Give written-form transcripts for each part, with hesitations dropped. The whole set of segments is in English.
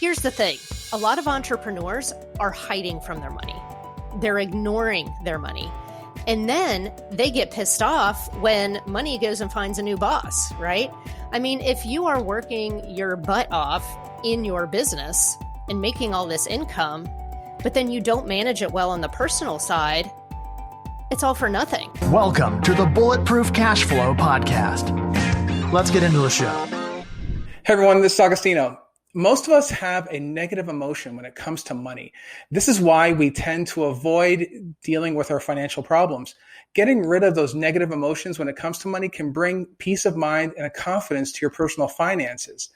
Here's the thing. A lot of entrepreneurs are hiding from their money. They're ignoring their money. And then they get pissed off when money goes and finds a new boss, right? I mean, if you are working your butt off in your business and making all this income, but then you don't manage it well on the personal side, it's all for nothing. Welcome to the Bulletproof Cashflow podcast. Let's get into the show. Hey everyone, this is Augustino. Most of us have a negative emotion when it comes to money. This is why we tend to avoid dealing with our financial problems. Getting rid of those negative emotions when it comes to money can bring peace of mind and a confidence to your personal finances.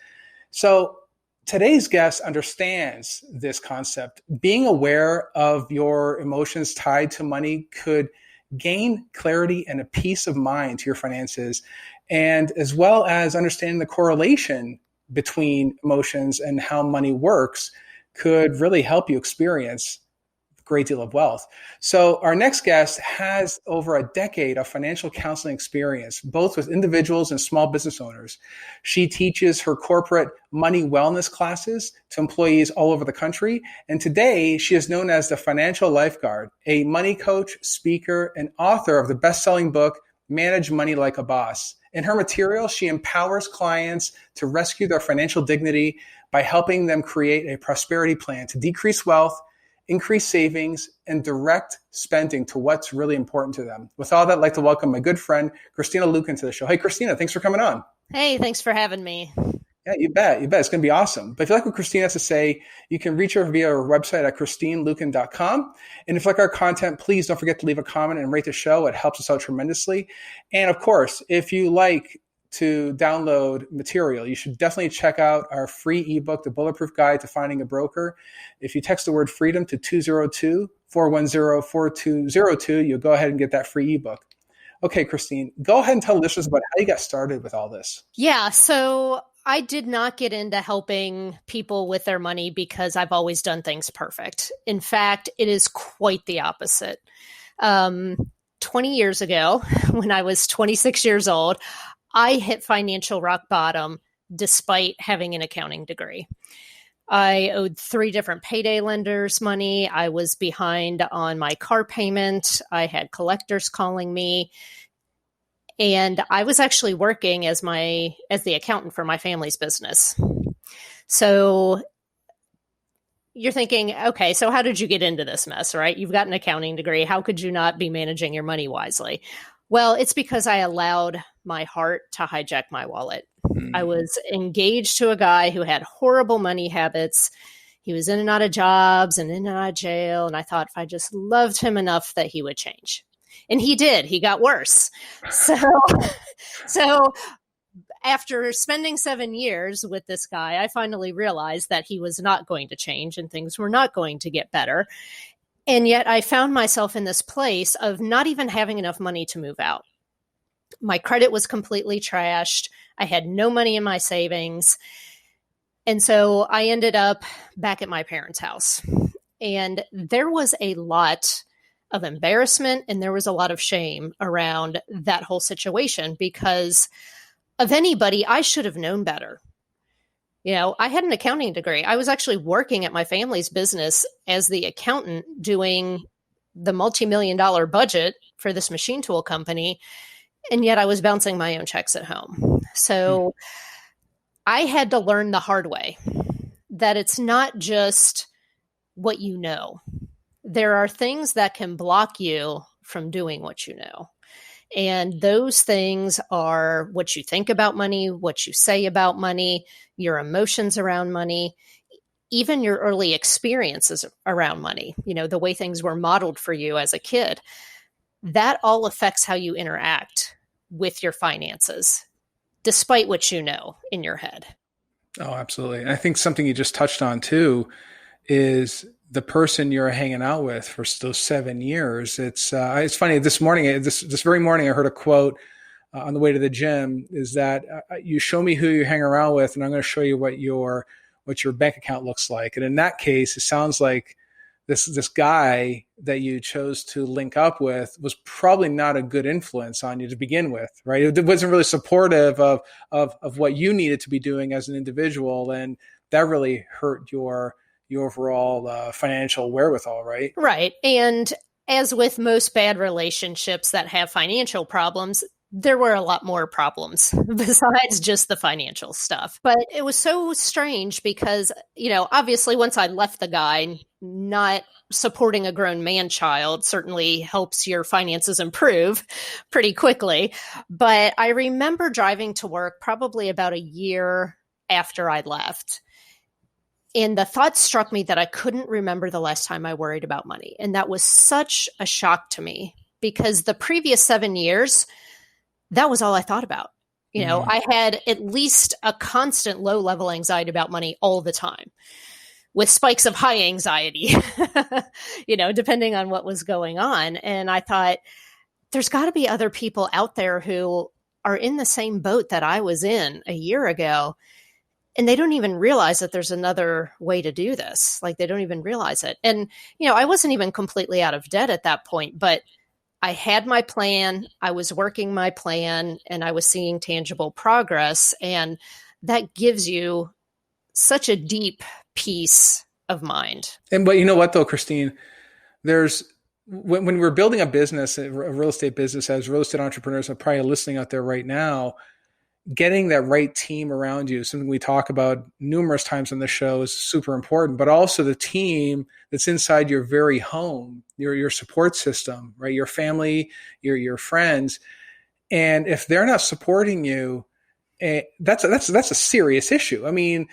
So today's guest understands this concept. Being aware of your emotions tied to money could gain clarity and a peace of mind to your finances, and as well as understanding the correlation between emotions and how money works could really help you experience a great deal of wealth. So our next guest has over a decade of financial counseling experience, both with individuals and small business owners. She teaches her corporate money wellness classes to employees all over the country. And today she is known as the Financial Lifeguard, a money coach, speaker, and author of the best-selling book, Manage Money Like a Boss. In her material, she empowers clients to rescue their financial dignity by helping them create a prosperity plan to decrease wealth, increase savings, and direct spending to what's really important to them. With all that, I'd like to welcome my good friend, Christina Luken, to the show. Hey, Christina, thanks for coming on. Hey, thanks for having me. Yeah, you bet. It's going to be awesome. But if you like what Christina has to say, you can reach her via our website at christineluken.com. And if you like our content, please don't forget to leave a comment and rate the show. It helps us out tremendously. And of course, if you like to download material, you should definitely check out our free ebook, The Bulletproof Guide to Finding a Broker. If you text the word freedom to 202-410-4202, you'll go ahead and get that free ebook. Okay, Christine, go ahead and tell listeners about how you got started with all this. Yeah, so I did not get into helping people with their money because I've always done things perfect. In fact, it is quite the opposite. 20 years ago, when I was 26 years old, I hit financial rock bottom despite having an accounting degree. I owed 3 different payday lenders money. I was behind on my car payment. I had collectors calling me. And I was actually working as the accountant for my family's business. So you're thinking, okay, so how did you get into this mess, right? You've got an accounting degree. How could you not be managing your money wisely? Well, it's because I allowed my heart to hijack my wallet. I was engaged to a guy who had horrible money habits. He was in and out of jobs and in and out of jail. And I thought if I just loved him enough that he would change. And he did. He got worse. So after spending 7 years with this guy, I finally realized that he was not going to change and things were not going to get better. And yet I found myself in this place of not even having enough money to move out. My credit was completely trashed. I had no money in my savings. And so I ended up back at my parents' house. And there was a lot of embarrassment and there was a lot of shame around that whole situation because of anybody, I should have known better. You know, I had an accounting degree. I was actually working at my family's business as the accountant doing the multi-million-dollar budget for this machine tool company. And yet I was bouncing my own checks at home. So I had to learn the hard way that it's not just what you know. There are things that can block you from doing what you know. And those things are what you think about money, what you say about money, your emotions around money, even your early experiences around money, you know, the way things were modeled for you as a kid. That all affects how you interact with your finances, despite what you know in your head. Oh, absolutely. And I think something you just touched on too is the person you're hanging out with for those 7 years. It's funny. This very morning, I heard a quote on the way to the gym is that you show me who you hang around with, and I'm going to show you what your bank account looks like. And in that case, it sounds like this guy that you chose to link up with was probably not a good influence on you to begin with, right? It wasn't really supportive of what you needed to be doing as an individual. And that really hurt your overall financial wherewithal, right? Right. And as with most bad relationships that have financial problems, there were a lot more problems besides just the financial stuff. But it was so strange because, obviously once I left the guy, not supporting a grown man child certainly helps your finances improve pretty quickly. But I remember driving to work probably about a year after I left. And the thought struck me that I couldn't remember the last time I worried about money. And that was such a shock to me because the previous 7 years, that was all I thought about. I had at least a constant low level anxiety about money all the time with spikes of high anxiety, depending on what was going on. And I thought, there's got to be other people out there who are in the same boat that I was in a year ago. And they don't even realize that there's another way to do this. Like they don't even realize it. And, I wasn't even completely out of debt at that point, but I had my plan, I was working my plan, and I was seeing tangible progress. And that gives you such a deep peace of mind. But you know what though, Christine, when we're building a business, a real estate business, as real estate entrepreneurs are probably listening out there right now, getting that right team around you, something we talk about numerous times on the show, is super important, but also the team that's inside your very home, your support system, right? Your family, your friends. And if they're not supporting you, that's a serious issue. I mean,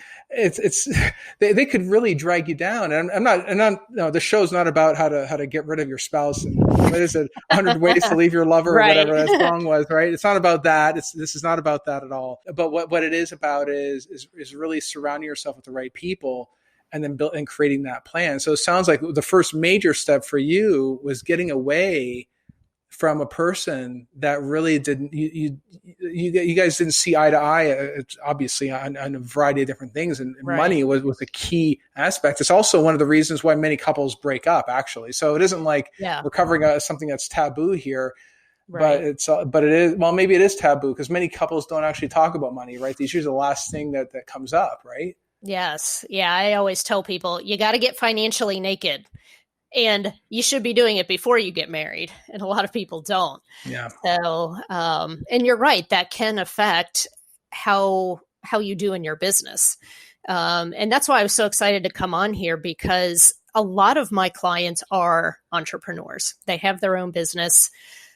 they could really drag you down. And the show's not about how to get rid of your spouse and what is it, 100 ways to leave your lover or whatever that song was, right? It's not about that. This is not about that at all. But what it is about is really surrounding yourself with the right people and then building and creating that plan. So it sounds like the first major step for you was getting away from a person that really didn't, you guys didn't see eye to eye, obviously on a variety of different things. And money was a key aspect. It's also one of the reasons why many couples break up, actually. So it isn't like we're covering something that's taboo here, but it is, well, maybe it is taboo because many couples don't actually talk about money, right? It's usually the last thing that comes up, right? Yes. Yeah. I always tell people, you got to get financially naked. And you should be doing it before you get married. And a lot of people don't. Yeah. So, and you're right, that can affect how you do in your business. And that's why I was so excited to come on here, because a lot of my clients are entrepreneurs. They have their own business.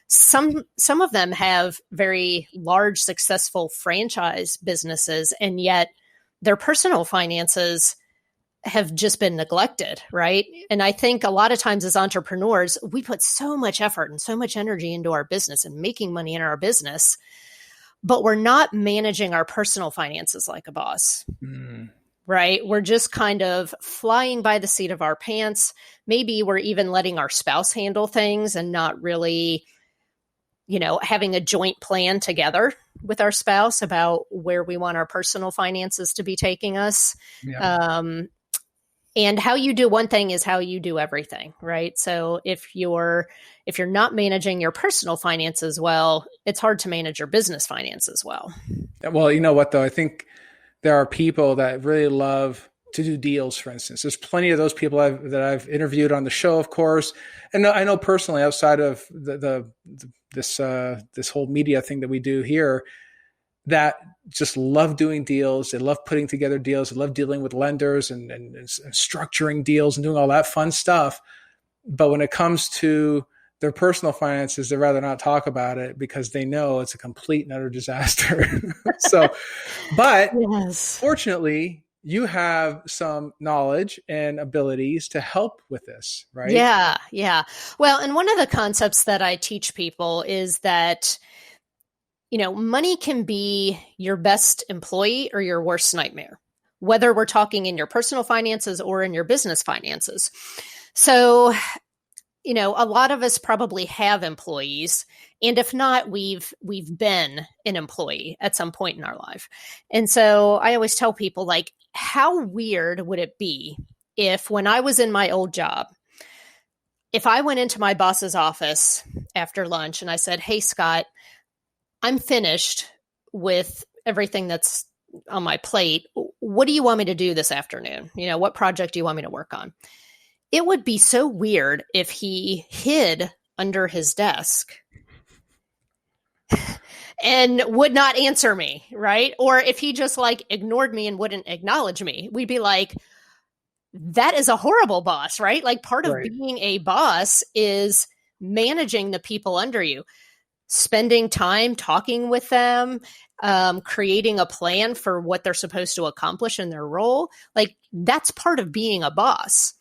Some of them have very large, successful franchise businesses, and yet their personal finances have just been neglected, right? And I think a lot of times as entrepreneurs, we put so much effort and so much energy into our business and making money in our business, but we're not managing our personal finances like a boss, right? We're just kind of flying by the seat of our pants. Maybe we're even letting our spouse handle things and not really, having a joint plan together with our spouse about where we want our personal finances to be taking us. Yeah. And how you do one thing is how you do everything, right? So if you're not managing your personal finances well, it's hard to manage your business finances well. Well, you know what though? I think there are people that really love to do deals, for instance. There's plenty of those people that I've interviewed on the show, of course. And I know personally, outside of this whole media thing that we do here, that just love doing deals. They love putting together deals. They love dealing with lenders and structuring deals and doing all that fun stuff. But when it comes to their personal finances, they'd rather not talk about it because they know it's a complete and utter disaster. But fortunately, you have some knowledge and abilities to help with this, right? Yeah, yeah. Well, and one of the concepts that I teach people is that money can be your best employee or your worst nightmare, whether we're talking in your personal finances or in your business finances. So, a lot of us probably have employees. And if not, we've been an employee at some point in our life. And so I always tell people, like, how weird would it be if when I was in my old job, if I went into my boss's office after lunch and I said, "Hey, Scott, I'm finished with everything that's on my plate. what do you want me to do this afternoon? What project do you want me to work on? It would be so weird if he hid under his desk and would not answer me, right? Or if he just ignored me and wouldn't acknowledge me, we'd be like, that is a horrible boss, right? Part of being a boss is managing the people under you, spending time talking with them, creating a plan for what they're supposed to accomplish in their role. That's part of being a boss.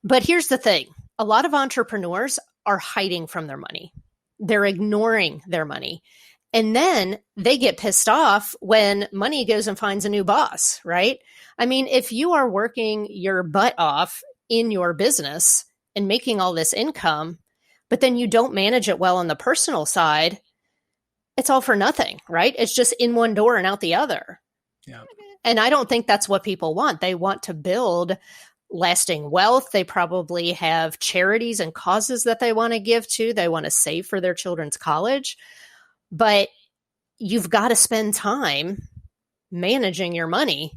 But here's the thing. A lot of entrepreneurs are hiding from their money. They're ignoring their money. And then they get pissed off when money goes and finds a new boss, right? I mean, if you are working your butt off in your business and making all this income, but then you don't manage it well on the personal side, it's all for nothing, right? It's just in one door and out the other. Yeah. And I don't think that's what people want. They want to build lasting wealth. They probably have charities and causes that they want to give to. They want to save for their children's college. But you've got to spend time managing your money,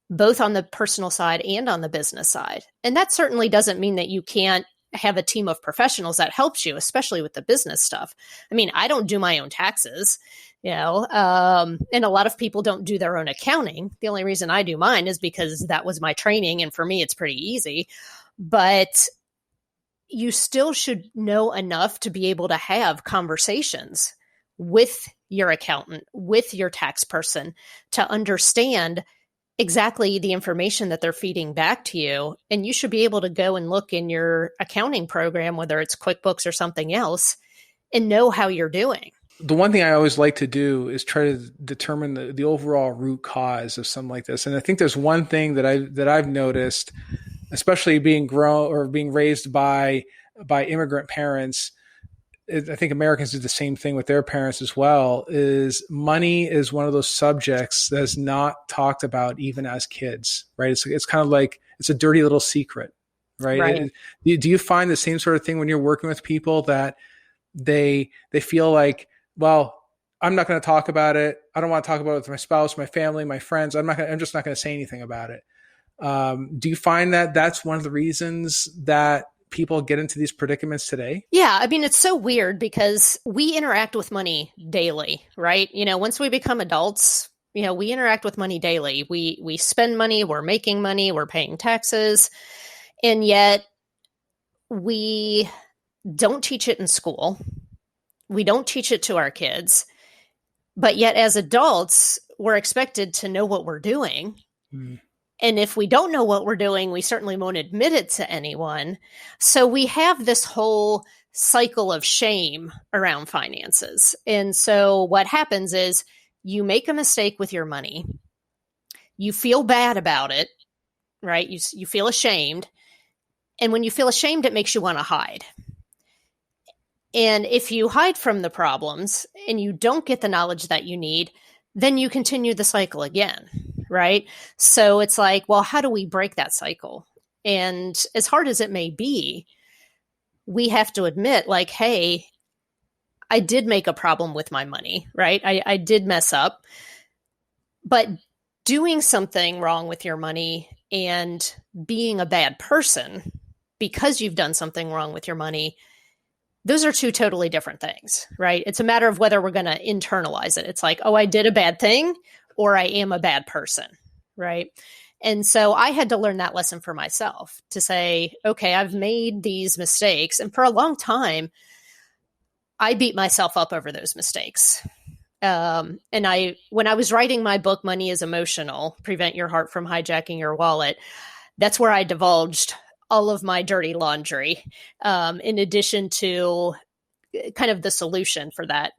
both on the personal side and on the business side. And that certainly doesn't mean that you can't have a team of professionals that helps you, especially with the business stuff. I mean, I don't do my own taxes, and a lot of people don't do their own accounting. The only reason I do mine is because that was my training. And for me, it's pretty easy. But you still should know enough to be able to have conversations with your accountant, with your tax person, to understand exactly the information that they're feeding back to you. And you should be able to go and look in your accounting program, whether it's QuickBooks or something else, and know how you're doing. The one thing I always like to do is try to determine the overall root cause of something like this. And I think there's one thing that I've noticed, especially being raised by immigrant parents. I think Americans do the same thing with their parents as well, is money is one of those subjects that's not talked about even as kids, right? It's kind of like, it's a dirty little secret, right? Do you find the same sort of thing when you're working with people that they feel like, well, I'm not going to talk about it. I don't want to talk about it with my spouse, my family, my friends. I'm just not going to say anything about it. Do you find that that's one of the reasons that people get into these predicaments today? Yeah. I mean, it's so weird because we interact with money daily, right? Once we become adults, we interact with money daily. We spend money, we're making money, we're paying taxes, and yet we don't teach it in school. We don't teach it to our kids, but yet as adults, we're expected to know what we're doing. Mm. And if we don't know what we're doing, we certainly won't admit it to anyone. So we have this whole cycle of shame around finances. And so what happens is you make a mistake with your money. You feel bad about it, right? You feel ashamed. And when you feel ashamed, it makes you want to hide. And if you hide from the problems and you don't get the knowledge that you need, then you continue the cycle again, right? So it's like, well, how do we break that cycle? And as hard as it may be, we have to admit, hey, I did make a problem with my money, right? I did mess up. But doing something wrong with your money and being a bad person because you've done something wrong with your money, those are two totally different things, right? It's a matter of whether we're going to internalize it. It's like, oh, I did a bad thing, or I am a bad person, right? And so I had to learn that lesson for myself to say, okay, I've made these mistakes. And for a long time, I beat myself up over those mistakes. And when I was writing my book, Money is Emotional, Prevent Your Heart from Hijacking Your Wallet, that's where I divulged all of my dirty laundry, in addition to kind of the solution for that,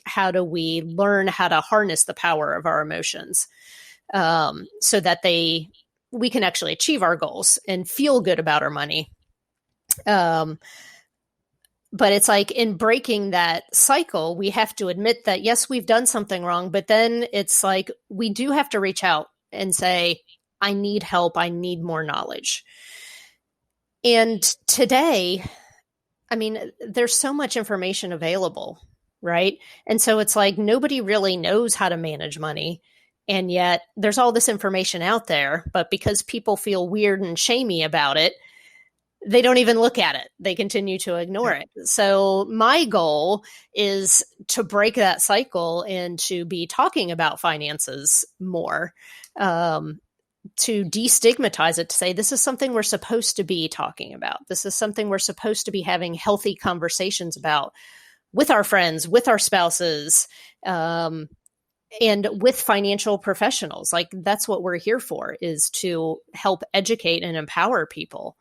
how do we learn how to harness the power of our emotions, so that we can actually achieve our goals and feel good about our money. But it's like, in breaking that cycle, we have to admit that, yes, we've done something wrong, but then it's like, we do have to reach out and say, I need help. I need more knowledge. And today, I mean, there's so much information available, right? And so it's like, nobody really knows how to manage money. And yet there's all this information out there, but because people feel weird and shamey about it, they don't even look at it. They continue to ignore it. So my goal is to break that cycle and to be talking about finances more, to destigmatize it, to say this is something we're supposed to be talking about. This is something we're supposed to be having healthy conversations about with our friends, with our spouses, and with financial professionals. Like, that's what we're here for, is to help educate and empower people.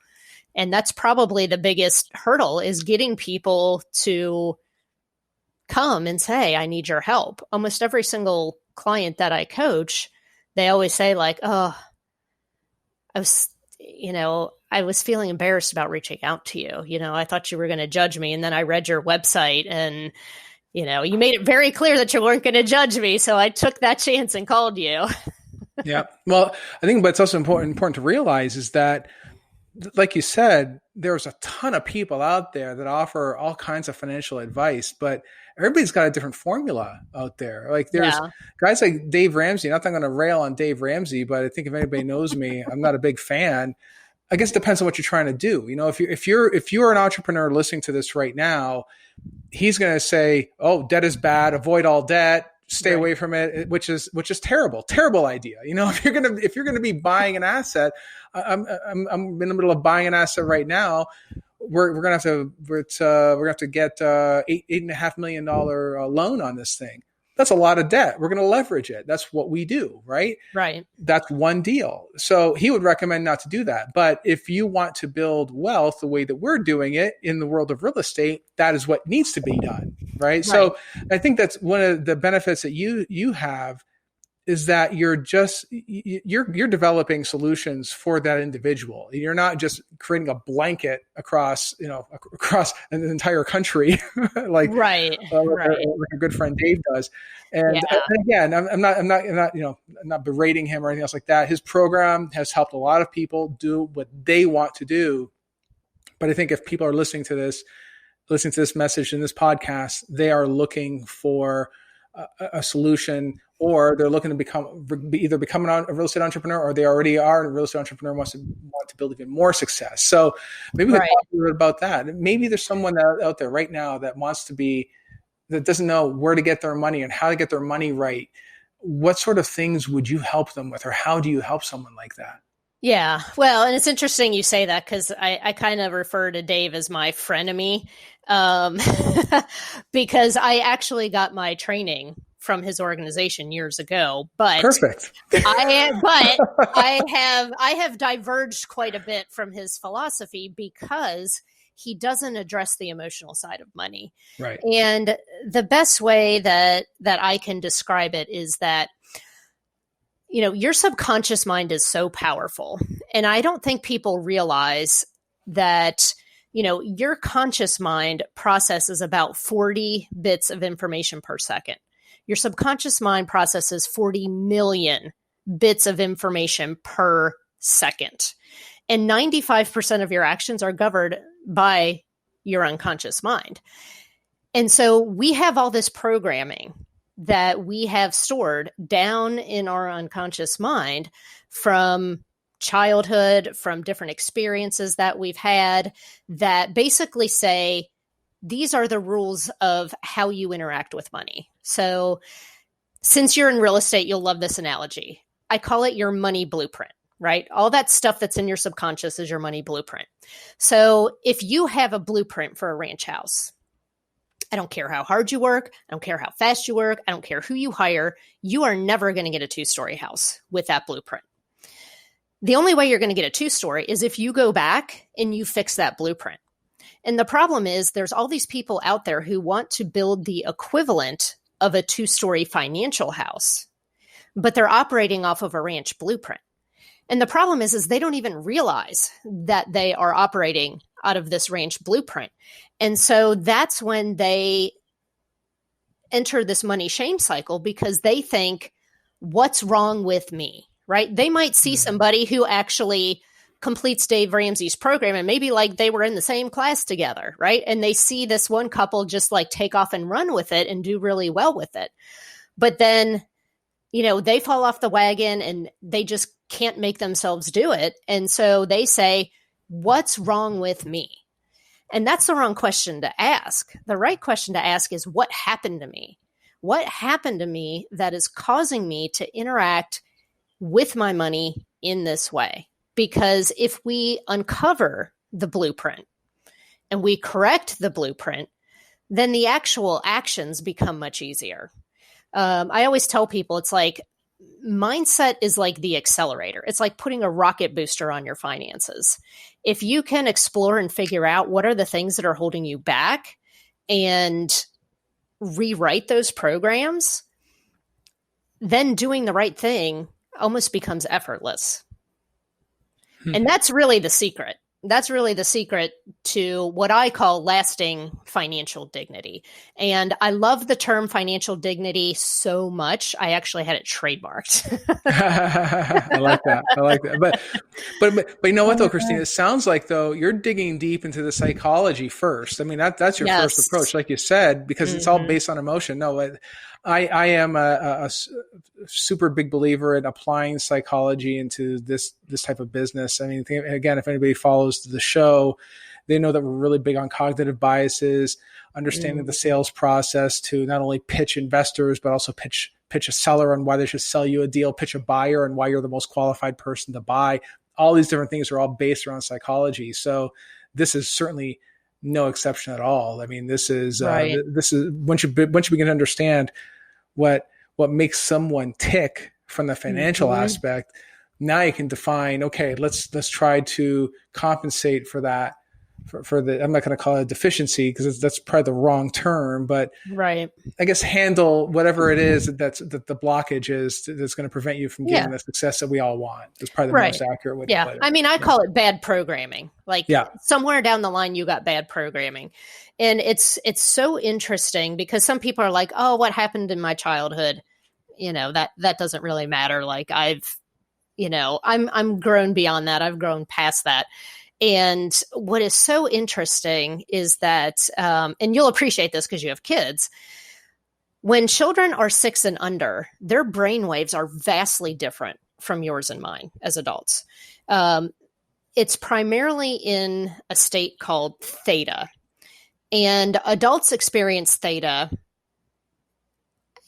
And that's probably the biggest hurdle, is getting people to come and say, I need your help. Almost every single client that I coach, they always say like, oh, I was feeling embarrassed about reaching out to you. I thought you were going to judge me. And then I read your website and, you made it very clear that you weren't going to judge me. So I took that chance and called you. Yeah. Well, I think what's also important to realize is that, like you said, there's a ton of people out there that offer all kinds of financial advice, but everybody's got a different formula out there. Like, there's guys like Dave Ramsey. Not that I'm going to rail on Dave Ramsey, but I think if anybody knows me, I'm not a big fan. I guess it depends on what you're trying to do. If you're an entrepreneur listening to this right now, he's going to say, "Oh, debt is bad. Avoid all debt. Stay away from it," which is terrible idea. If you're gonna be buying an asset, I'm in the middle of buying an asset right now. We're gonna have to get $8.5 million loan on this thing. That's a lot of debt. We're going to leverage it. That's what we do, right? Right. That's one deal. So he would recommend not to do that. But if you want to build wealth the way that we're doing it in the world of real estate, that is what needs to be done, right? So I think that's one of the benefits that you have, is that you're developing solutions for that individual. You're not just creating a blanket across an entire country, like a good friend Dave does. And again, I'm not berating him or anything else like that. His program has helped a lot of people do what they want to do. But I think if people are listening to this message in this podcast, they are looking for a solution, or they're looking to either become a real estate entrepreneur, or they already are a real estate entrepreneur, want to build even more success. So maybe we can talk a little bit about that. Maybe there's someone out there right now that doesn't know where to get their money and how to get their money right. What sort of things would you help them with, or how do you help someone like that? Yeah. Well, and it's interesting you say that, because I kind of refer to Dave as my frenemy, because I actually got my training from his organization years ago. But perfect. I have diverged quite a bit from his philosophy, because he doesn't address the emotional side of money. Right. And the best way that I can describe it is that, your subconscious mind is so powerful. And I don't think people realize that, your conscious mind processes about 40 bits of information per second. Your subconscious mind processes 40 million bits of information per second. And 95% of your actions are governed by your unconscious mind. And so we have all this programming that we have stored down in our unconscious mind from childhood, from different experiences that we've had, that basically say, these are the rules of how you interact with money. So since you're in real estate, you'll love this analogy. I call it your money blueprint, right? All that stuff that's in your subconscious is your money blueprint. So if you have a blueprint for a ranch house, I don't care how hard you work. I don't care how fast you work. I don't care who you hire. You are never going to get a 2-story house with that blueprint. The only way you're going to get a 2-story is if you go back and you fix that blueprint. And the problem is there's all these people out there who want to build the equivalent of a 2-story financial house, but they're operating off of a ranch blueprint. And the problem is they don't even realize that they are operating out of this ranch blueprint. And so that's when they enter this money shame cycle, because they think, what's wrong with me, right? They might see somebody who actually completes Dave Ramsey's program, and maybe like they were in the same class together, right? And they see this one couple just like take off and run with it and do really well with it. But then they fall off the wagon and they just can't make themselves do it. And so they say, what's wrong with me? And that's the wrong question to ask. The right question to ask is, what happened to me? What happened to me that is causing me to interact with my money in this way? Because if we uncover the blueprint and we correct the blueprint, then the actual actions become much easier. I always tell people, it's like mindset is like the accelerator. It's like putting a rocket booster on your finances. If you can explore and figure out what are the things that are holding you back and rewrite those programs, then doing the right thing almost becomes effortless. And that's really the secret. That's really the secret to what I call lasting financial dignity. And I love the term financial dignity so much, I actually had it trademarked. I like that. I like that. But you know what though, Christine, it sounds like though you're digging deep into the psychology first. I mean, that's your first approach, like you said, because it's all based on emotion. No, I am a super big believer in applying psychology into this type of business. I mean, again, if anybody follows the show, they know that we're really big on cognitive biases, understanding the sales process to not only pitch investors, but also pitch a seller on why they should sell you a deal, pitch a buyer and why you're the most qualified person to buy. All these different things are all based around psychology. So this is certainly no exception at all. I mean, this is once you begin to understand what makes someone tick from the financial aspect, now you can define, okay, let's try to compensate for that, for the, I'm not going to call it a deficiency because that's probably the wrong term, but I guess handle whatever it is that the blockage is that's going to prevent you from getting the success that we all want. That's probably the most accurate way to put it. I mean, I call it bad programming. Like somewhere down the line, you got bad programming. And it's so interesting because some people are like, oh, what happened in my childhood? That doesn't really matter. Like I'm grown beyond that. I've grown past that. And what is so interesting is that, and you'll appreciate this because you have kids, when children are 6 and under, their brain waves are vastly different from yours and mine as adults. It's primarily in a state called Theta. And adults experience Theta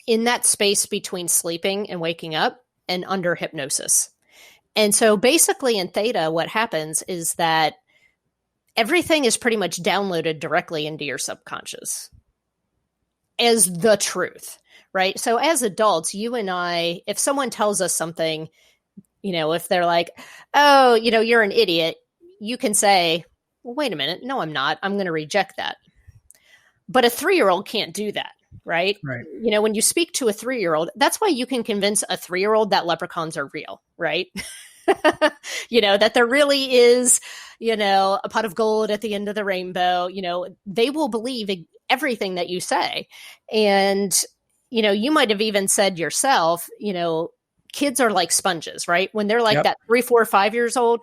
in that space between sleeping and waking up and under hypnosis. And so basically in Theta, what happens is that everything is pretty much downloaded directly into your subconscious as the truth, right? So as adults, you and I, if someone tells us something, if they're like, oh, you're an idiot, you can say, well, wait a minute. No, I'm not. I'm going to reject that. But a 3-year-old can't do that. Right. When you speak to a 3-year-old, that's why you can convince a 3-year-old that leprechauns are real. Right. That there really is, a pot of gold at the end of the rainbow. They will believe everything that you say. And, you might have even said yourself, kids are like sponges, right? When they're like that 3, 4, 5 years old,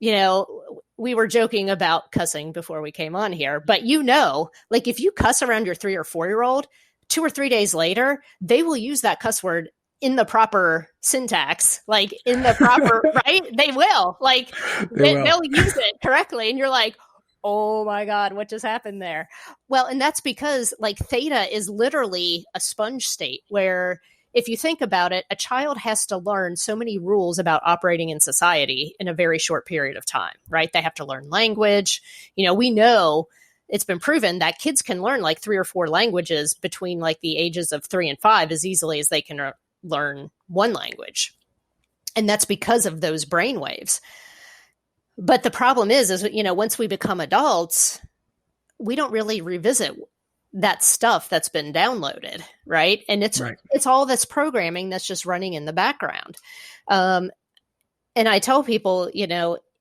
we were joking about cussing before we came on here, but like if you cuss around your 3 or 4-year-old, 2 or 3 days later, they will use that cuss word in the proper syntax, like in the proper, right? They will, like they'll use it correctly. And you're like, oh my God, what just happened there? Well, and that's because like Theta is literally a sponge state where if you think about it, a child has to learn so many rules about operating in society in a very short period of time, right? They have to learn language. We know it's been proven that kids can learn like 3 or 4 languages between like the ages of 3 and 5 as easily as they can learn one language. And that's because of those brain waves. But the problem is, once we become adults, we don't really revisit that stuff that's been downloaded, right? And it's all this programming that's just running in the background. And I tell people,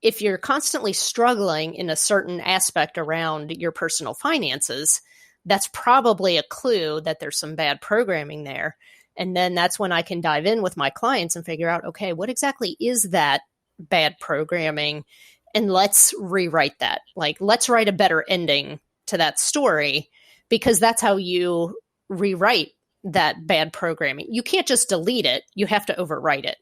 if you're constantly struggling in a certain aspect around your personal finances, that's probably a clue that there's some bad programming there. And then that's when I can dive in with my clients and figure out, okay, what exactly is that bad programming? And let's rewrite that. Like, let's write a better ending to that story, because that's how you rewrite that bad programming. You can't just delete it. You have to overwrite it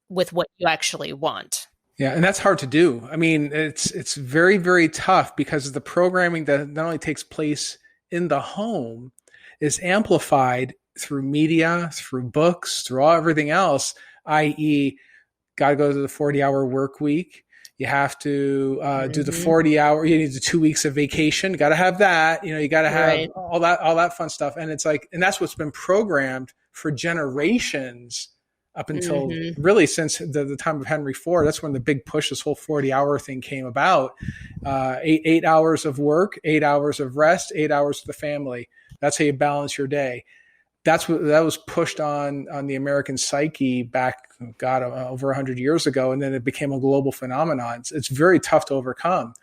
with what you actually want. Yeah, and that's hard to do. I mean, it's very, very tough because the programming that not only takes place in the home is amplified through media, through books, through everything else, i.e., got to go to the 40-hour work week. You have to do the 40-hour, you need the 2 weeks of vacation. Got to have that. You got to have all that fun stuff. And it's like, and that's what's been programmed for generations up until really since the time of Henry Ford. That's when the big push, this whole 40-hour thing came about. 8 hours of work, 8 hours of rest, 8 hours for the family. That's how you balance your day. That was pushed on the American psyche back, over 100 years ago, and then it became a global phenomenon. It's very tough to overcome,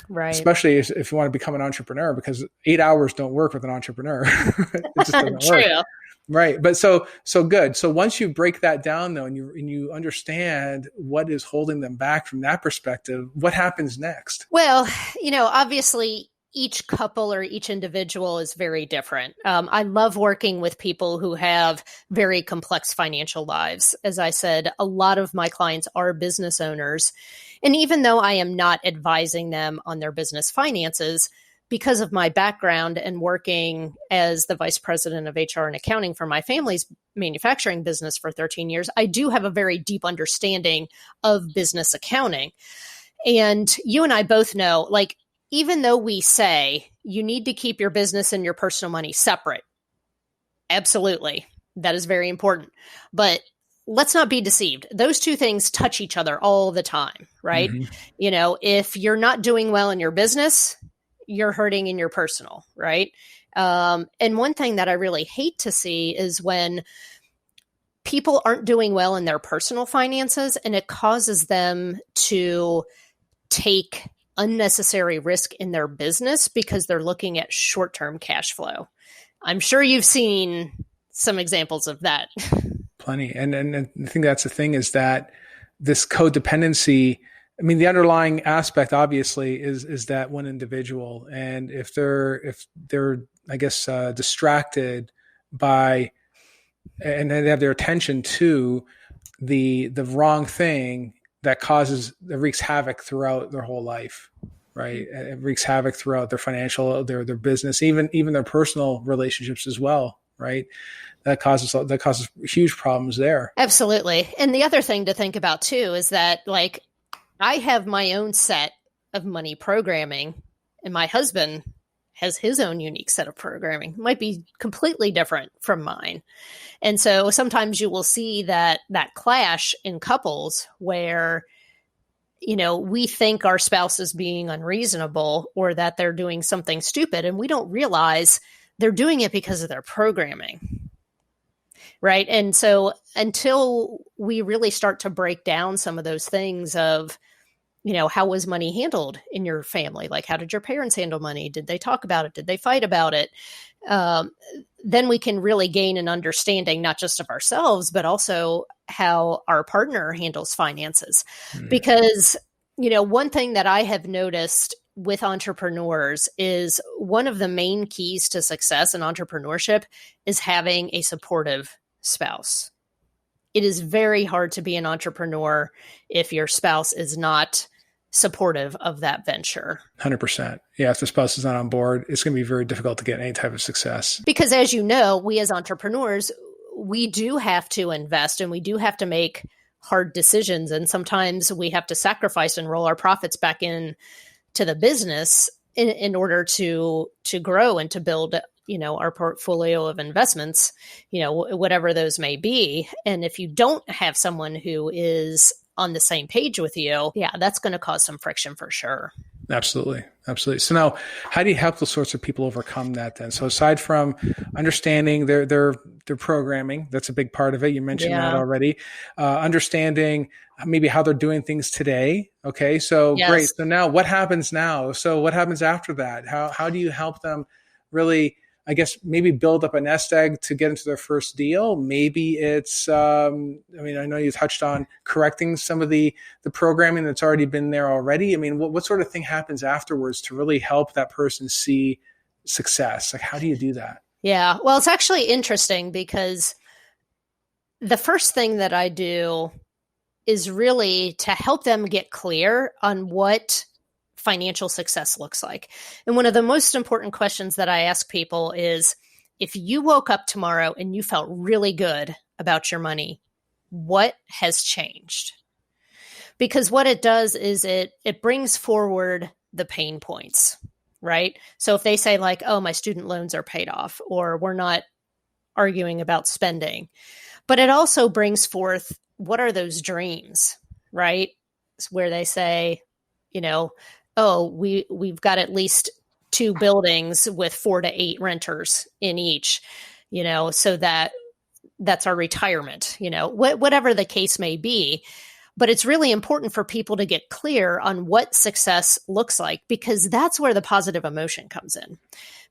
right? Especially if you want to become an entrepreneur, because 8 hours don't work with an entrepreneur. It just doesn't work. Right. But so good. So once you break that down though, and you understand what is holding them back from that perspective, what happens next? Well, obviously each couple or each individual is very different. I love working with people who have very complex financial lives. As I said, a lot of my clients are business owners. And even though I am not advising them on their business finances, because of my background and working as the vice president of HR and accounting for my family's manufacturing business for 13 years, I do have a very deep understanding of business accounting. And you and I both know, like, even though we say you need to keep your business and your personal money separate, absolutely, that is very important. But let's not be deceived. Those two things touch each other all the time, right? If you're not doing well in your business, you're hurting in your personal, right? And one thing that I really hate to see is when people aren't doing well in their personal finances and it causes them to take unnecessary risk in their business because they're looking at short-term cash flow. I'm sure you've seen some examples of that. Plenty. And I think that's the thing, is that this codependency, I mean, the underlying aspect obviously is that one individual. And if they're I guess, distracted by, and they have their attention to the wrong thing, that wreaks havoc throughout their whole life, right? It wreaks havoc throughout their financial, their business, even their personal relationships as well, right? That causes huge problems there. Absolutely. And the other thing to think about too is that, like, I have my own set of money programming, and my husband has his own unique set of programming. It might be completely different from mine. And so sometimes you will see that clash in couples where, we think our spouse is being unreasonable or that they're doing something stupid, and we don't realize they're doing it because of their programming. Right. And so until we really start to break down some of those things of, how was money handled in your family? Like, how did your parents handle money? Did they talk about it? Did they fight about it? Then we can really gain an understanding, not just of ourselves, but also how our partner handles finances. Because, one thing that I have noticed with entrepreneurs is one of the main keys to success in entrepreneurship is having a supportive spouse. It is very hard to be an entrepreneur if your spouse is not supportive of that venture. 100%. Yeah. If the spouse is not on board, it's going to be very difficult to get any type of success. Because as you know, we as entrepreneurs, we do have to invest and we do have to make hard decisions. And sometimes we have to sacrifice and roll our profits back in to the business in order to grow and to build, our portfolio of investments, whatever those may be. And if you don't have someone who is on the same page with you, that's going to cause some friction for sure. Absolutely. Absolutely. So now, how do you help those sorts of people overcome that then? So aside from understanding their programming, that's a big part of it. You mentioned that already. Understanding maybe how they're doing things today. Okay. So great. So now what happens now? So what happens after that? How do you help them really, I guess, maybe build up a nest egg to get into their first deal? Maybe it's, I know you touched on correcting some of the programming that's already been there already. I mean, what sort of thing happens afterwards to really help that person see success? Like, how do you do that? Yeah. Well, it's actually interesting because the first thing that I do is really to help them get clear on what financial success looks like. And one of the most important questions that I ask people is, if you woke up tomorrow and you felt really good about your money, what has changed? Because what it does is it brings forward the pain points, right? So if they say like, oh, my student loans are paid off, or we're not arguing about spending, but it also brings forth, what are those dreams, right? It's where they say, oh, we've got at least 2 buildings with 4 to 8 renters in each, so that's our retirement, whatever the case may be. But it's really important for people to get clear on what success looks like, because that's where the positive emotion comes in.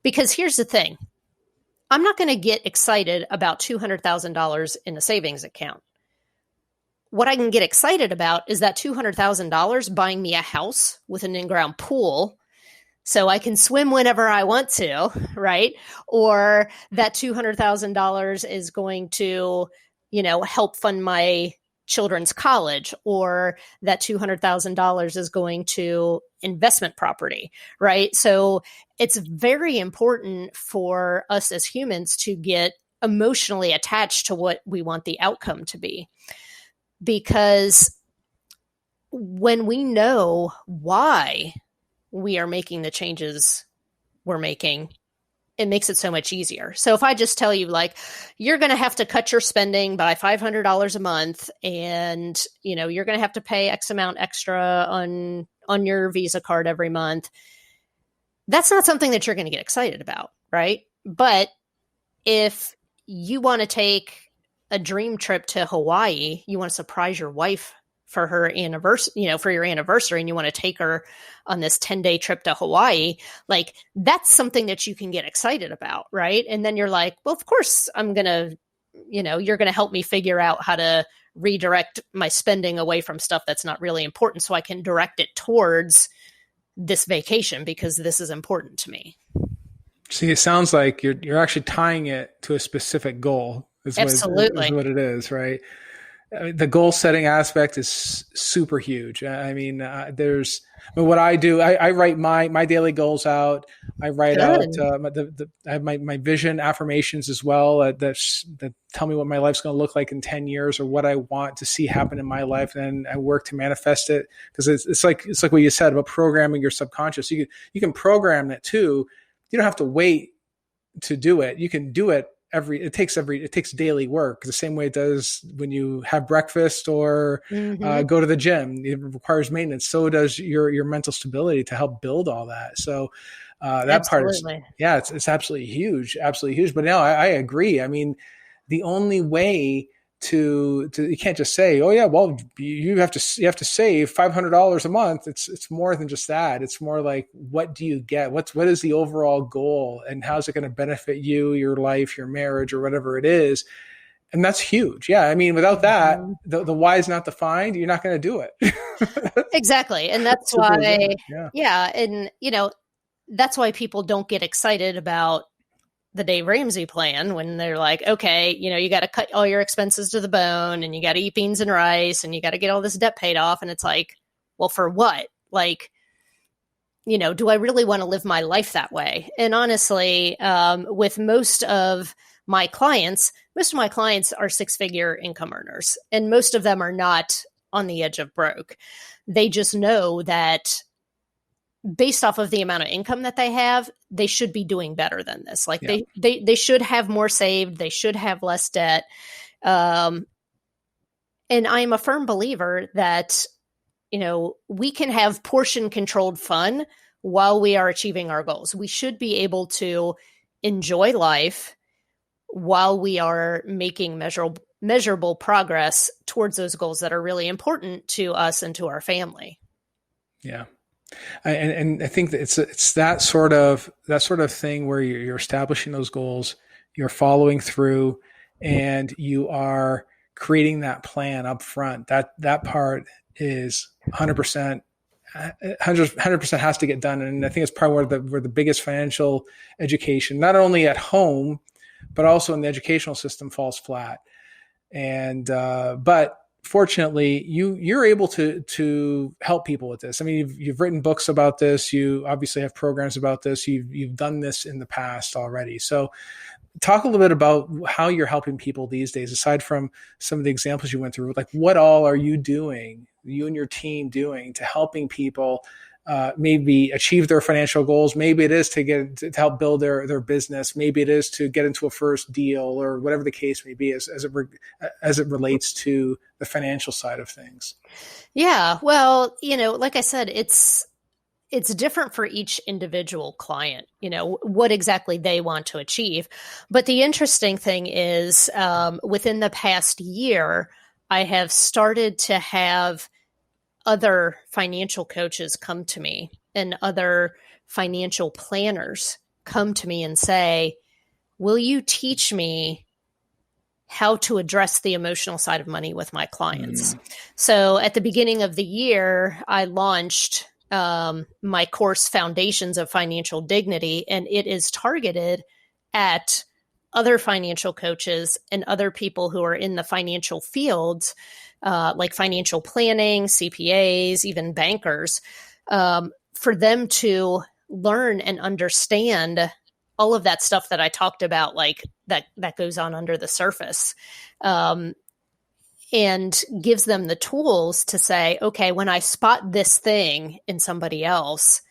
Because here's the thing. I'm not going to get excited about $200,000 in a savings account. What I can get excited about is that $200,000 buying me a house with an in-ground pool so I can swim whenever I want to, right? Or that $200,000 is going to, help fund my children's college, or that $200,000 is going to investment property, right? So it's very important for us as humans to get emotionally attached to what we want the outcome to be. Because when we know why we are making the changes we're making, it makes it so much easier. So if I just tell you, like, you're going to have to cut your spending by $500 a month, and, you're going to have to pay X amount extra on your Visa card every month, that's not something that you're going to get excited about, right? But if you want to take a dream trip to Hawaii, you want to surprise your wife for her anniversary, for your anniversary, and you want to take her on this 10-day trip to Hawaii, like, that's something that you can get excited about, right? And then you're like, well, of course I'm going to, you're going to help me figure out how to redirect my spending away from stuff that's not really important, so I can direct it towards this vacation because this is important to me. See, it sounds like you're actually tying it to a specific goal. Absolutely. Is what it is, right? The goal setting aspect is super huge. I mean, what I do, I write my daily goals out. I write out, I have my vision affirmations as well that tell me what my life's going to look like in 10 years, or what I want to see happen in my life. And I work to manifest it, because it's like what you said about programming your subconscious. You can program it too. You don't have to wait to do it. You can do it. It takes daily work, the same way it does when you have breakfast or go to the gym. It requires maintenance. So does your mental stability to help build all that. So that Absolutely. part is, it's absolutely huge. But no, I agree. I mean, the only way to you can't just say, oh yeah, well, you have to save $500 a month. It's more than just that. It's more like, what do you get? What is the overall goal, and how's it going to benefit you, your life, your marriage, or whatever it is? And that's huge. Yeah. I mean, without that, the why is not defined, you're not going to do it. Exactly. And that's why, and that's why people don't get excited about the Dave Ramsey plan, when they're like, okay, you got to cut all your expenses to the bone, and you got to eat beans and rice, and you got to get all this debt paid off. And it's like, well, for what? Like, do I really want to live my life that way? And honestly, with most of my clients are 6-figure income earners, and most of them are not on the edge of broke. They just know that based off of the amount of income that they have, they should be doing better than this. Like they should have more saved. They should have less debt. And I'm a firm believer that, we can have portion controlled fun while we are achieving our goals. We should be able to enjoy life while we are making measurable progress towards those goals that are really important to us and to our family. Yeah. And I think that it's that sort of thing where you're establishing those goals, you're following through, and you are creating that plan up front. That part is 100% 100% has to get done. And I think it's probably where the biggest financial education, not only at home, but also in the educational system, falls flat. And, but fortunately you're able to help people with this. I mean, you've written books about this. You obviously have programs about this. You've done this in the past already. So talk a little bit about how you're helping people these days, aside from some of the examples you went through. Like, what all are you doing, you and your team doing, to helping people maybe achieve their financial goals? Maybe it is to help build their business. Maybe it is to get into a first deal, or whatever the case may be, as it relates to the financial side of things. Yeah. Well, like I said, it's different for each individual client, what exactly they want to achieve. But the interesting thing is, within the past year, I have started to have other financial coaches come to me and other financial planners come to me and say, will you teach me how to address the emotional side of money with my clients? So at the beginning of the year, I launched my course, Foundations of Financial Dignity, and it is targeted at other financial coaches and other people who are in the financial fields, like financial planning, CPAs, even bankers, for them to learn and understand all of that stuff that I talked about, like that goes on under the surface. And gives them the tools to say, okay, when I spot this thing in somebody else,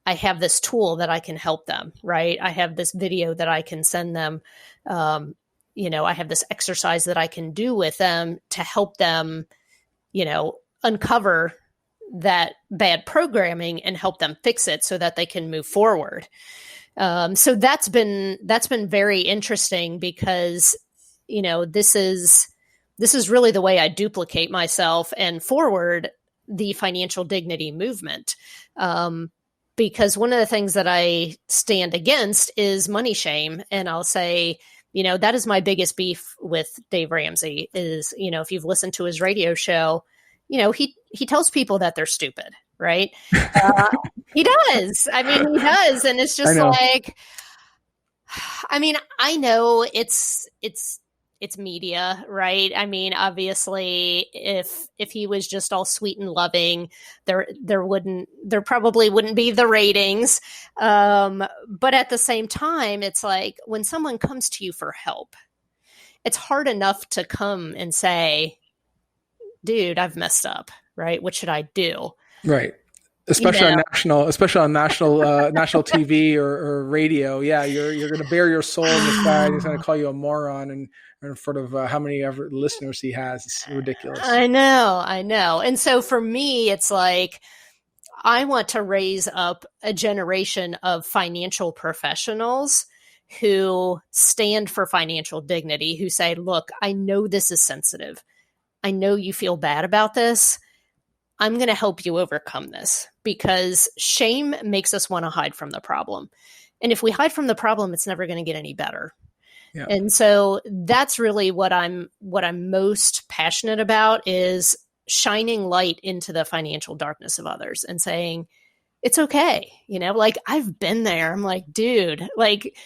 I have this tool that I can help them, right? I have this video that I can send them. I have this exercise that I can do with them to help them, uncover that bad programming and help them fix it so that they can move forward. So that's been very interesting because, this is really the way I duplicate myself and forward the financial dignity movement. Because one of the things that I stand against is money shame. And I'll say, that is my biggest beef with Dave Ramsey is, if you've listened to his radio show, he tells people that they're stupid, right? He does. I mean, he does. And it's just like, I know it's media, right? I mean, obviously, if he was just all sweet and loving, there probably wouldn't be the ratings. But at the same time, it's like when someone comes to you for help, it's hard enough to come and say, dude, I've messed up, right? What should I do? Right. Especially on national TV or radio. Yeah. You're going to bare your soul in this guy. He's going to call you a moron and in front of how many ever listeners he has. It's ridiculous. I know. And so for me, it's like, I want to raise up a generation of financial professionals who stand for financial dignity, who say, look, I know this is sensitive. I know you feel bad about this. I'm going to help you overcome this, because shame makes us want to hide from the problem. And if we hide from the problem, it's never going to get any better. Yeah. And so that's really what I'm most passionate about, is shining light into the financial darkness of others and saying, it's okay. Like, I've been there. I'm like, dude, like,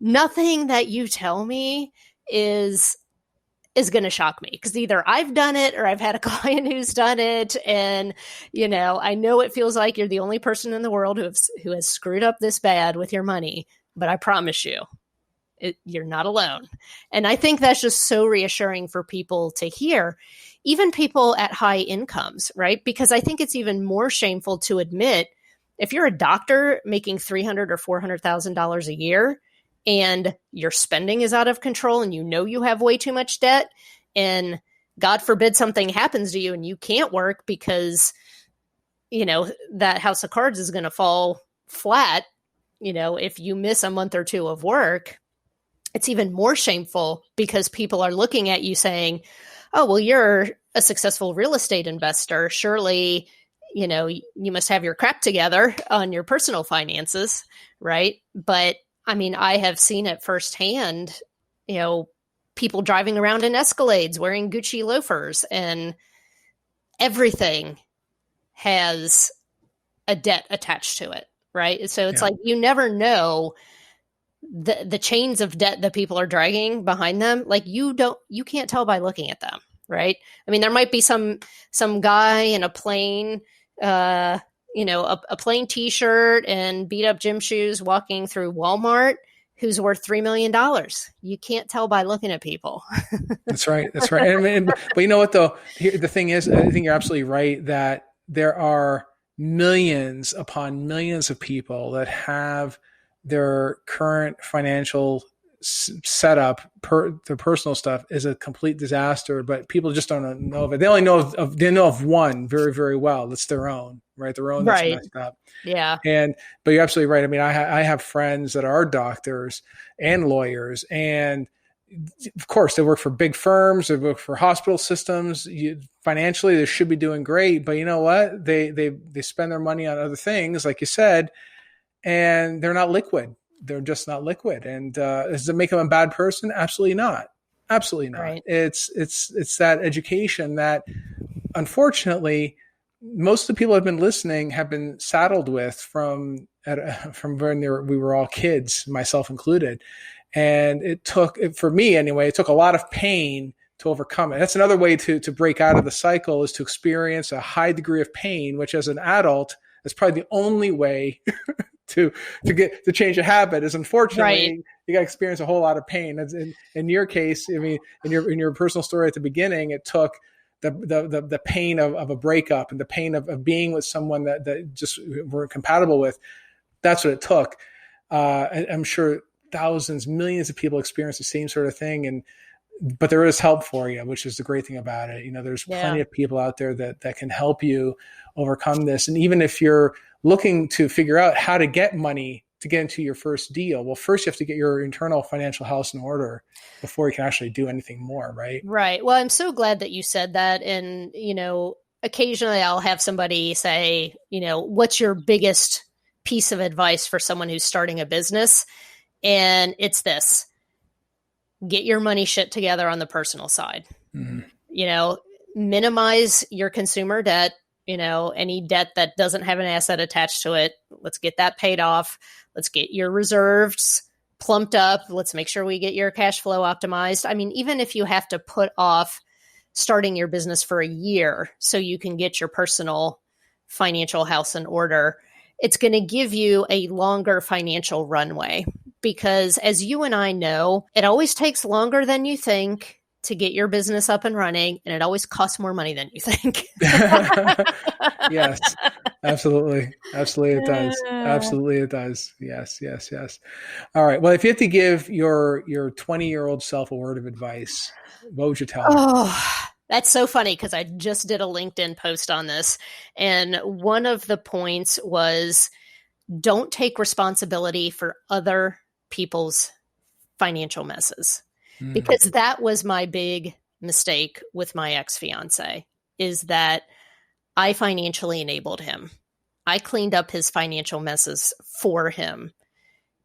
nothing that you tell me is going to shock me, because either I've done it or I've had a client who's done it. And, I know it feels like you're the only person in the world who has screwed up this bad with your money, but I promise you, you're not alone. And I think that's just so reassuring for people to hear, even people at high incomes, right? Because I think it's even more shameful to admit, if you're a doctor making $300,000 or $400,000 a year, and your spending is out of control, and you have way too much debt, and God forbid something happens to you and you can't work because, that house of cards is going to fall flat, if you miss a month or two of work, it's even more shameful because people are looking at you saying, oh, well, you're a successful real estate investor. Surely, you must have your crap together on your personal finances, right? But I mean, I have seen it firsthand, people driving around in Escalades wearing Gucci loafers, and everything has a debt attached to it, right? So it's Yeah. like you never know the chains of debt that people are dragging behind them. Like you can't tell by looking at them, right? I mean, there might be some guy in a plain a plain t-shirt and beat up gym shoes walking through Walmart who's worth $3 million. You can't tell by looking at people. That's right. That's right. But you know what though? The thing is, I think you're absolutely right that there are millions upon millions of people that have their current financial setup, their personal stuff is a complete disaster, but people just don't know of it. They only know of one very, very well. That's their own, right? Their own that's messed up. Yeah. But you're absolutely right. I mean, I have friends that are doctors and lawyers, and of course they work for big firms, they work for hospital systems. Financially, they should be doing great, but you know what? They spend their money on other things, like you said, and they're not liquid. They're just not liquid. And does it make them a bad person? Absolutely not. Absolutely not. Right. It's that education that, unfortunately, most of the people who have been listening have been saddled with from when we were all kids, myself included. And it took, for me anyway, it took a lot of pain to overcome it. That's another way to break out of the cycle, is to experience a high degree of pain, which as an adult is probably the only way to change a habit. Is unfortunately you got to experience a whole lot of pain. In your case, I mean, in your personal story at the beginning, it took the pain of a breakup and the pain of being with someone that just weren't compatible with. That's what it took. I'm sure thousands, millions of people experience the same sort of thing, but there is help for you, which is the great thing about it. You know, there's plenty of people out there that can help you overcome this. And even if you're looking to figure out how to get money to get into your first deal, well, first you have to get your internal financial house in order before you can actually do anything more, right? Right. Well, I'm so glad that you said that. And, occasionally I'll have somebody say, what's your biggest piece of advice for someone who's starting a business? And it's this: get your money shit together on the personal side. Mm-hmm. Minimize your consumer debt. Any debt that doesn't have an asset attached to it, let's get that paid off. Let's get your reserves plumped up. Let's make sure we get your cash flow optimized. I mean, even if you have to put off starting your business for a year so you can get your personal financial house in order, it's going to give you a longer financial runway. Because as you and I know, it always takes longer than you think to get your business up and running, and it always costs more money than you think. Yes, absolutely. Absolutely it does. Absolutely it does. Yes. All right. Well, if you had to give your 20-year-old self a word of advice, what would you tell her? Oh, that's so funny, because I just did a LinkedIn post on this. And one of the points was, don't take responsibility for other people's financial messes. Because that was my big mistake with my ex-fiance, is that I financially enabled him. I cleaned up his financial messes for him.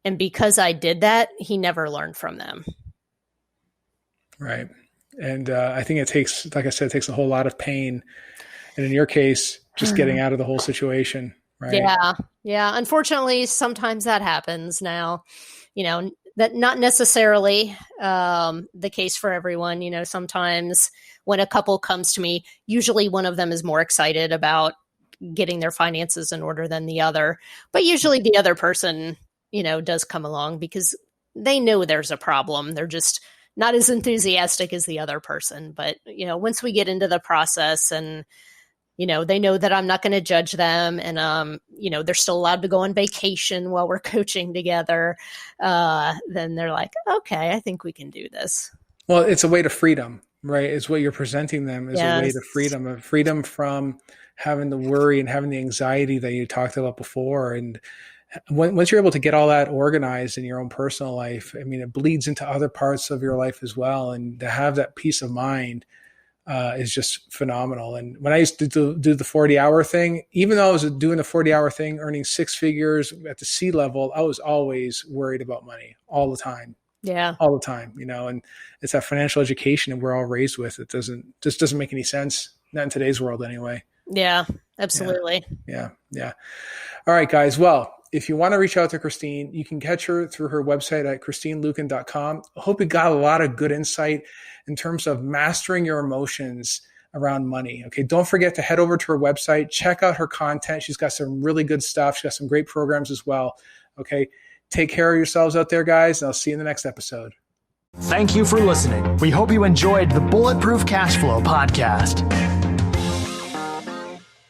And because I did that, he never learned from them. Right. And I think it takes, like I said, it takes a whole lot of pain. And in your case, just getting out of the whole situation. Right. Yeah. Unfortunately, sometimes that happens now. That not necessarily the case for everyone. Sometimes when a couple comes to me, usually one of them is more excited about getting their finances in order than the other. But usually the other person, does come along because they know there's a problem. They're just not as enthusiastic as the other person. But, once we get into the process and they know that I'm not going to judge them, and, they're still allowed to go on vacation while we're coaching together. Then they're like, okay, I think we can do this. Well, it's a way to freedom, right? It's what you're presenting them is a way to freedom from having the worry and having the anxiety that you talked about before. And once you're able to get all that organized in your own personal life, I mean, it bleeds into other parts of your life as well. And to have that peace of mind is just phenomenal. And when I used to do the 40-hour thing, even though I was doing the 40-hour thing, earning six figures at the C level, I was always worried about money all the time. Yeah. All the time, and it's that financial education that we're all raised with. It just doesn't make any sense. Not in today's world anyway. Yeah, absolutely. Yeah. All right, guys. Well, if you want to reach out to Christine, you can catch her through her website at christineluken.com. I hope you got a lot of good insight in terms of mastering your emotions around money. Okay. Don't forget to head over to her website, check out her content. She's got some really good stuff. She's got some great programs as well. Okay. Take care of yourselves out there, guys, and I'll see you in the next episode. Thank you for listening. We hope you enjoyed the Bulletproof Cashflow podcast.